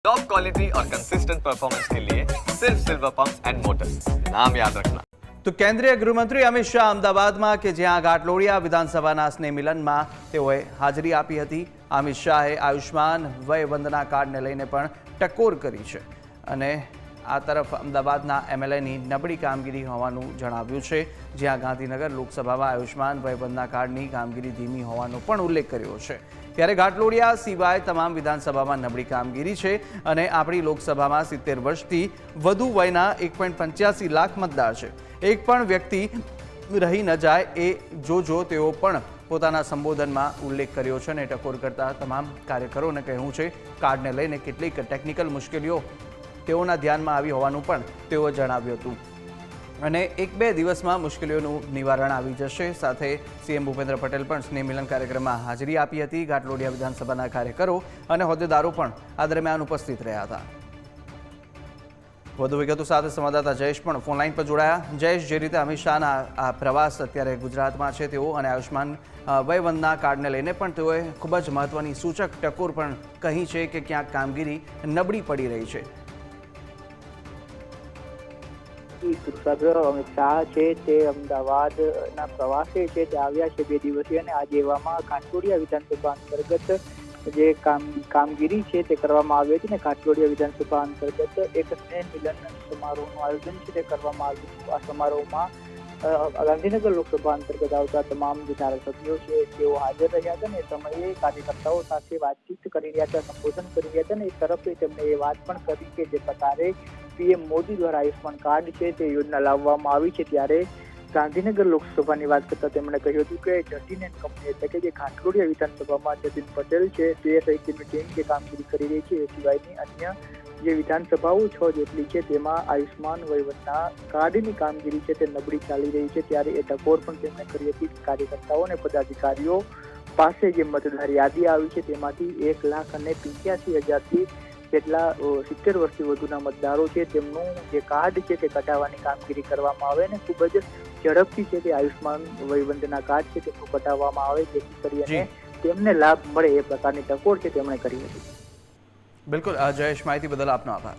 Top quality और consistent performance के लिए सिर्फ सिल्वर पंप्स एंड मोटर्स, नाम याद रखना। તો કેન્દ્રીય ગૃહમંત્રી અમિત શાહ અમદાવાદમાં કે જ્યાં ઘાટલોડિયા વિધાનસભાના સ્નેહ મિલનમાં તેઓએ હાજરી આપી હતી। અમિત શાહે આયુષ્માન વય વંદના કાર્ડને લઈને પણ ટકોર કરી છે અને આ તરફ અમદાવાદના એમએલએની નબળી કામગીરી હોવાનું જણાવ્યું છે, જ્યાં ગાંધીનગર લોકસભામાં આયુષ્માન વય વંદના કાર્ડની કામગીરી ધીમી હોવાનો પણ ઉલ્લેખ કર્યો છે। ત્યારે ઘાટલોડિયા સિવાય તમામ વિધાનસભામાં નબળી કામગીરી છે અને આપણી લોકસભામાં 70 વર્ષથી વધુ વયના 1.85 લાખ મતદાર છે। એક પણ વ્યક્તિ રહી ન જાય એ જોજો તેઓ પણ પોતાના સંબોધનમાં ઉલ્લેખ કર્યો છે અને ટકોર કરતા તમામ કાર્યકરોને કહ્યું છે કાર્ડને લઈને કેટલીક ટેકનિકલ મુશ્કેલીઓ તેઓના ધ્યાનમાં આવી હોવાનું પણ તેઓએ જણાવ્યું હતું અને 1-2 દિવસમાં મુશ્કેલીઓનું નિવારણ આવી જશે। સાથે સીએમ ભૂપેન્દ્ર પટેલ પણ સ્નેહ મિલન કાર્યક્રમમાં હાજરી આપી હતી। ઘાટલોડિયા વિધાનસભાના કાર્યકરો અને હોદ્દેદારો પણ આ દરમિયાન ઉપસ્થિત રહ્યા હતા। વધુ વિગતો સાથે સંવાદદાતા જયેશ પણ ફોનલાઈન પર જોડાયા। જયેશ, જે રીતે અમિત શાહના આ પ્રવાસ અત્યારે ગુજરાતમાં છે તેઓ અને આયુષ્માન વય વંદના કાર્ડને લઈને પણ તેઓએ ખૂબ જ મહત્વની સૂચક ટકોર પણ કહી છે કે ક્યાંક કામગીરી નબળી પડી રહી છે। ગૃહસભ્ય અમિત શાહ છે તે અમદાવાદના પ્રવાસે છે તે આવ્યા છે 2 દિવસીય અને આજે એવામાં ઘાટલોડિયા વિધાનસભા અંતર્ગત જે કામગીરી છે તે કરવામાં આવી હતી ને ઘાટલોડિયા વિધાનસભા અંતર્ગત એક સ્નેહ મિલન સમારોહનું આયોજન છે તે કરવામાં આવ્યું હતું। આ સમારોહમાં ગાંધીનગર લોકસભા અંતર્ગત આવતા તમામ જે ધારાસભ્યો છે તેઓ હાજર રહ્યા હતા ને એ સમયે કાર્યકર્તાઓ સાથે વાતચીત કરી રહ્યા હતા, સંબોધન કરી રહ્યા હતા ને એક તરફ તેમણે એ વાત પણ કરી કે જે પ્રકારે પીએમ મોદી દ્વારા આયુષ્માન કાર્ડ છે તે યોજના લાવવામાં આવી છે, ત્યારે ગાંધીનગર લોકસભાની વાત કરતા તેમણે કહ્યું હતું કે જતીન એન્ડ કંપની એટલે કે જે ઘાટલોડિયા વિધાનસભામાં જતીન પટેલ છે તે સહિતની ટીમ જે કામગીરી કરી રહી છે એ સિવાયની અન્ય જે વિધાનસભાઓ 6 જેટલી છે તેમાં આયુષ્માન વય વંદના કાર્ડની કામગીરી છે તે નબળી ચાલી રહી છે। ત્યારે એ ટકોર પણ તેમણે કરી હતી। કાર્યકર્તાઓ અને પદાધિકારીઓ પાસે જે મતદાર યાદી આવી છે તેમાંથી 1,85,000થી જેટલા 70 વર્ષથી વધુના મતદારો છે તેમનું જે કાર્ડ છે તે કઢાવવાની કામગીરી કરવામાં આવે અને ખૂબ જ ઝડપથી છે તે આયુષ્માન વય વંદના કાર્ડ છે તેનું કઢાવવામાં આવે, જેથી કરીને તેમને લાભ મળે એ પ્રકારની ટકોર છે તેમણે કરી હતી। બિલકુલ જયેશ, માહિતી બદલ આપનો આભાર।